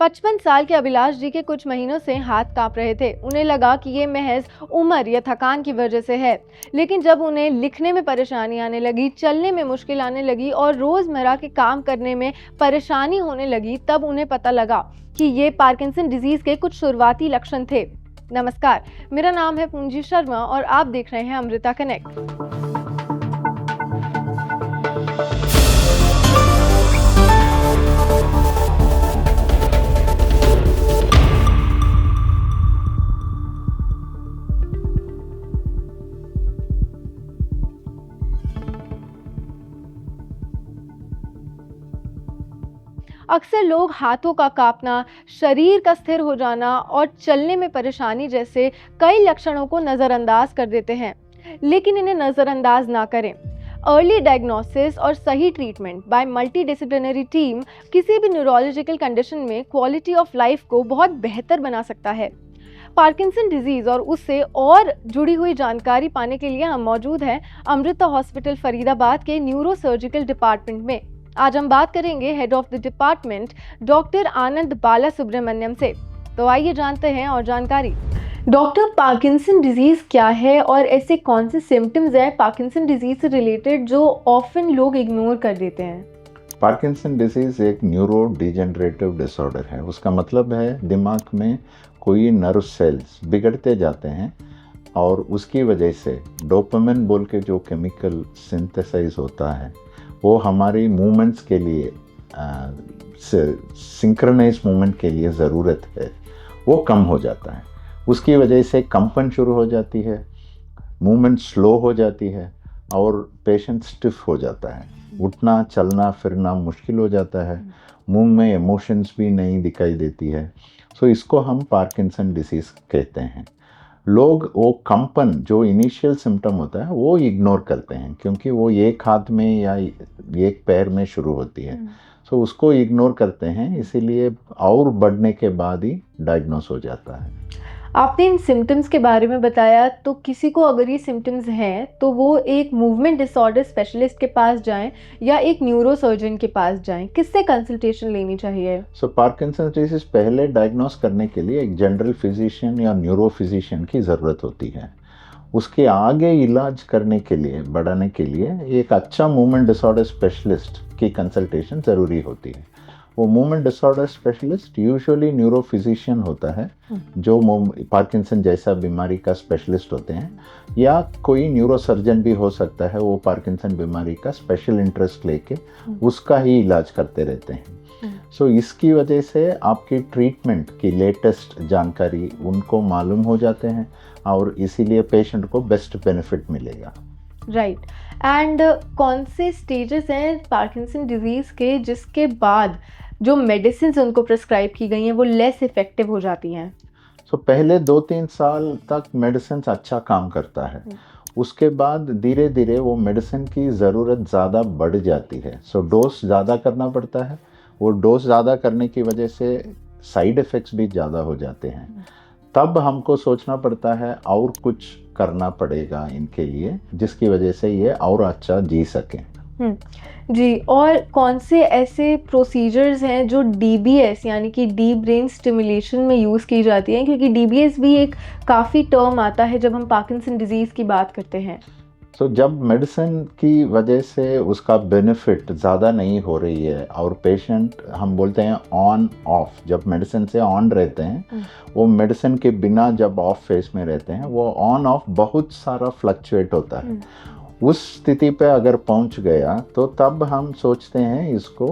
55 साल के अभिलाष जी के कुछ महीनों से हाथ कांप रहे थे। उन्हें लगा कि ये महज उम्र या थकान की वजह से है। लेकिन जब उन्हें लिखने में परेशानी आने लगी, चलने में मुश्किल आने लगी और रोजमर्रा के काम करने में परेशानी होने लगी, तब उन्हें पता लगा कि ये पार्किंसन डिजीज के कुछ शुरुआती लक्षण थे। नमस्कार, मेरा नाम है पूंजी शर्मा और आप देख रहे हैं अमृता कनेक्ट। अक्सर लोग हाथों का कांपना, शरीर का स्थिर हो जाना और चलने में परेशानी जैसे कई लक्षणों को नज़रअंदाज कर देते हैं, लेकिन इन्हें नज़रअंदाज ना करें। अर्ली डायग्नोसिस और सही ट्रीटमेंट बाय मल्टीडिसिप्लिनरी टीम किसी भी न्यूरोलॉजिकल कंडीशन में क्वालिटी ऑफ लाइफ को बहुत बेहतर बना सकता है। पार्किंसन डिजीज और उससे और जुड़ी हुई जानकारी पाने के लिए हम मौजूद हैं अमृता हॉस्पिटल फरीदाबाद के न्यूरोसर्जिकल डिपार्टमेंट में। आज हम बात करेंगे head of the department doctor Anand Balasubramaniam से। तो आइए जानते हैं और जानकारी। डॉक्टर, पार्किंसन डिजीज क्या है और ऐसे कौन से सिम्टम्स हैं पार्किंसन डिजीज से रिलेटेड जो ऑफन लोग इग्नोर कर देते हैं? पार्किंसन डिजीज एक न्यूरो डिजेनरेटिव डिसऑर्डर है। उसका मतलब है दिमाग में कोई नर्व सेल्स बिगड़ते जाते हैं और उसकी वजह से डोपामिन बोल के जो केमिकल सिंथेसाइज होता है वो हमारी मूवमेंट्स के लिए सिंक्रोनाइज मूवमेंट के लिए ज़रूरत है, वो कम हो जाता है। उसकी वजह से कंपन शुरू हो जाती है, मूवमेंट स्लो हो जाती है और पेशेंट स्टिफ हो जाता है। उठना चलना फिरना मुश्किल हो जाता है, मुंह में इमोशंस भी नहीं दिखाई देती है। सो इसको हम पार्किंसन डिसीज़ कहते हैं। लोग वो कंपन जो इनिशियल सिम्टम होता है वो इग्नोर करते हैं क्योंकि वो एक हाथ में या एक पैर में शुरू होती है। सो उसको इग्नोर करते हैं, इसीलिए और बढ़ने के बाद ही डायग्नोस हो जाता है। आपने इन सिम्टम्स के बारे में बताया, तो किसी को अगर ये सिम्टम्स हैं तो वो एक मूवमेंट डिसऑर्डर स्पेशलिस्ट के पास जाएं या एक न्यूरोसर्जन के पास जाएं, किससे कंसल्टेशन लेनी चाहिए? पार्किंसन डिजीज पहले डायग्नोस करने के लिए एक जनरल फिजिशियन या न्यूरो फिजिशियन की ज़रूरत होती है। उसके आगे इलाज करने के लिए, बढ़ाने के लिए एक अच्छा मूवमेंट डिसऑर्डर स्पेशलिस्ट की कंसल्टेशन ज़रूरी होती है। वो movement disorder specialist usually neuro physician होता है जो पार्किंसन जैसा बीमारी का स्पेशलिस्ट होते हैं, या कोई न्यूरो सर्जन भी हो सकता है। वो पार्किंसन बीमारी का स्पेशल इंटरेस्ट लेके उसका ही इलाज करते रहते हैं। सो इसकी वजह से आपकी ट्रीटमेंट की लेटेस्ट जानकारी उनको मालूम हो जाते हैं और इसीलिए पेशेंट को बेस्ट बेनिफिट मिलेगा। राइट। एंड कौन से स्टेजेस हैं पार्किंसन डिजीज़ के जिसके बाद जो मेडिसिन उनको प्रिस्क्राइब की गई हैं वो लेस इफेक्टिव हो जाती हैं? पहले 2-3 साल तक मेडिसिन अच्छा काम करता है। उसके बाद धीरे धीरे वो मेडिसिन की ज़रूरत ज़्यादा बढ़ जाती है। डोज ज़्यादा करना पड़ता है। वो डोज ज़्यादा करने की वजह से साइड इफ़ेक्ट्स भी ज़्यादा हो जाते हैं। तब हमको सोचना पड़ता है और कुछ करना पड़ेगा इनके लिए, जिसकी वजह से ये और अच्छा जी सकें। जी, और कौन से ऐसे प्रोसीजर्स हैं जो डीबीएस यानी कि डीप ब्रेन स्टिमुलेशन में यूज़ की जाती हैं, क्योंकि डीबीएस भी एक काफ़ी टर्म आता है जब हम पार्किंसन डिजीज़ की बात करते हैं। जब मेडिसिन की वजह से उसका बेनिफिट ज़्यादा नहीं हो रही है और पेशेंट, हम बोलते हैं ऑन ऑफ, जब मेडिसिन से ऑन रहते हैं, वो मेडिसिन के बिना जब ऑफ फेस में रहते हैं, वो ऑन ऑफ बहुत सारा फ्लक्चुएट होता है। उस स्थिति पे अगर पहुंच गया तो तब हम सोचते हैं इसको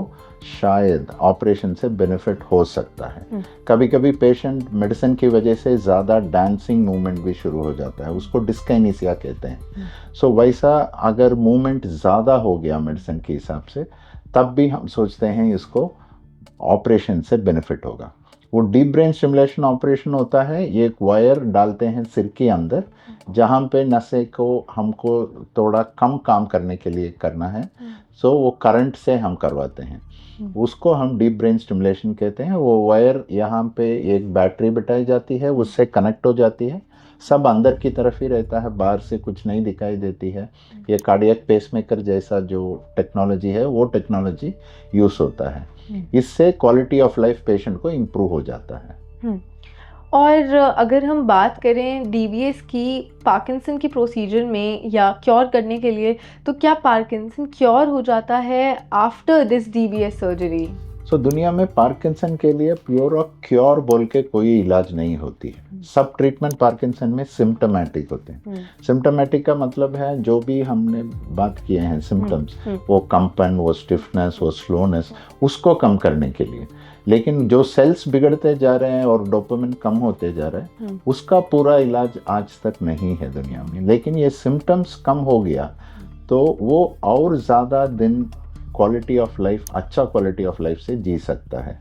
शायद ऑपरेशन से बेनिफिट हो सकता है। कभी कभी पेशेंट मेडिसिन की वजह से ज़्यादा डांसिंग मूवमेंट भी शुरू हो जाता है, उसको डिस्काइनेसिया कहते हैं। वैसा अगर मूवमेंट ज़्यादा हो गया मेडिसिन के हिसाब से, तब भी हम सोचते हैं इसको ऑपरेशन से बेनिफिट होगा। वो डीप ब्रेन स्टिमुलेशन ऑपरेशन होता है, एक वायर डालते हैं सिर के अंदर जहाँ पे नसें को हमको थोड़ा कम काम करने के लिए करना है। वो करंट से हम करवाते हैं, उसको हम डीप ब्रेन स्टिमुलेशन कहते हैं। वो वायर यहाँ पे एक बैटरी बिठाई जाती है, उससे कनेक्ट हो जाती है। सब अंदर की तरफ ही रहता है, बाहर से कुछ नहीं दिखाई देती है। ये कार्डियक पेसमेकर जैसा जो टेक्नोलॉजी है वो टेक्नोलॉजी यूज़ होता है। इससे क्वालिटी ऑफ लाइफ पेशेंट को इम्प्रूव हो जाता है। और अगर हम बात करें डीबीएस की पार्किंसन की प्रोसीजर में या क्योर करने के लिए, तो क्या पार्किंसन क्योर हो जाता है आफ्टर दिस डीबीएस सर्जरी? दुनिया में पार्किंसन के लिए प्योर और क्योर बोल के कोई इलाज नहीं होती है। सब ट्रीटमेंट पार्किंसन में सिम्टोमेटिक होते हैं। सिम्टोमेटिक का मतलब है जो भी हमने बात किए हैं सिम्टम्स, वो कंपन, वो स्टिफनेस, वो स्लोनेस, उसको कम करने के लिए। लेकिन जो सेल्स बिगड़ते जा रहे हैं और डोपामिन कम होते जा रहे हैं, उसका पूरा इलाज आज तक नहीं है दुनिया में। लेकिन ये सिम्टम्स कम हो गया तो वो और ज़्यादा दिन क्वालिटी ऑफ लाइफ, अच्छा क्वालिटी ऑफ लाइफ से जी सकता है।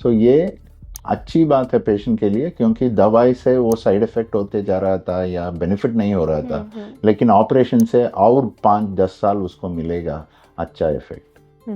ये अच्छी बात है पेशेंट के लिए, क्योंकि दवाई से वो साइड इफ़ेक्ट होते जा रहा था या बेनिफिट नहीं हो रहा था, लेकिन ऑपरेशन से और 5-10 साल उसको मिलेगा अच्छा इफेक्ट।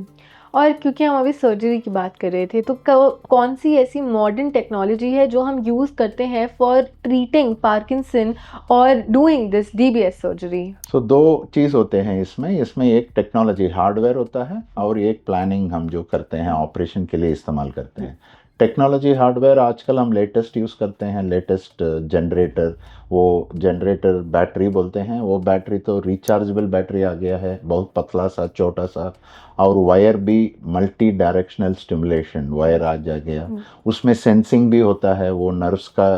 और क्योंकि हम अभी सर्जरी की बात कर रहे थे, तो कौन सी ऐसी मॉडर्न टेक्नोलॉजी है जो हम यूज़ करते हैं फॉर ट्रीटिंग पार्किंसन और डूइंग दिस डीबीएस सर्जरी? दो चीज़ होते हैं इसमें एक टेक्नोलॉजी हार्डवेयर होता है और एक प्लानिंग हम जो करते हैं ऑपरेशन के लिए इस्तेमाल करते हैं। टेक्नोलॉजी हार्डवेयर आजकल हम लेटेस्ट यूज़ करते हैं, लेटेस्ट जनरेटर, वो जनरेटर बैटरी बोलते हैं। वो बैटरी तो रिचार्जेबल बैटरी आ गया है, बहुत पतला सा, छोटा सा, और वायर भी मल्टी डायरेक्शनल स्टिमुलेशन वायर आ जा गया। उसमें सेंसिंग भी होता है, वो नर्व्स का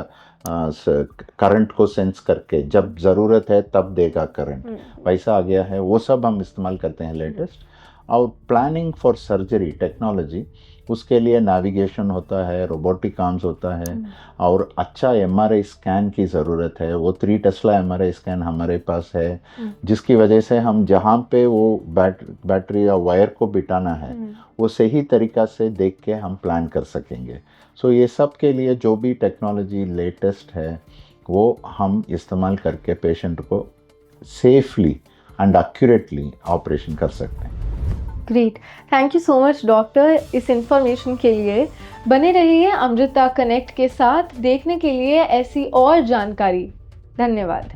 करंट को सेंस करके जब ज़रूरत है तब देगा करंट, वैसा आ गया है। वो सब हम इस्तेमाल करते हैं लेटेस्ट। और प्लानिंग फॉर सर्जरी टेक्नोलॉजी, उसके लिए नेविगेशन होता है, रोबोटिक आर्म्स होता है, और अच्छा एमआरआई स्कैन की ज़रूरत है। वो 3 टेस्ला एमआरआई स्कैन हमारे पास है, जिसकी वजह से हम जहाँ पे वो बैटरी या वायर को बिठाना है वो सही तरीक़ा से देख के हम प्लान कर सकेंगे। ये सब के लिए जो भी टेक्नोलॉजी लेटेस्ट है वो हम इस्तेमाल करके पेशेंट को सेफली एंड एक्यूरेटली ऑपरेशन कर सकते हैं। Great, thank you so much doctor इस इंफॉर्मेशन के लिए। बने रहिए अमृता कनेक्ट के साथ देखने के लिए ऐसी और जानकारी। धन्यवाद।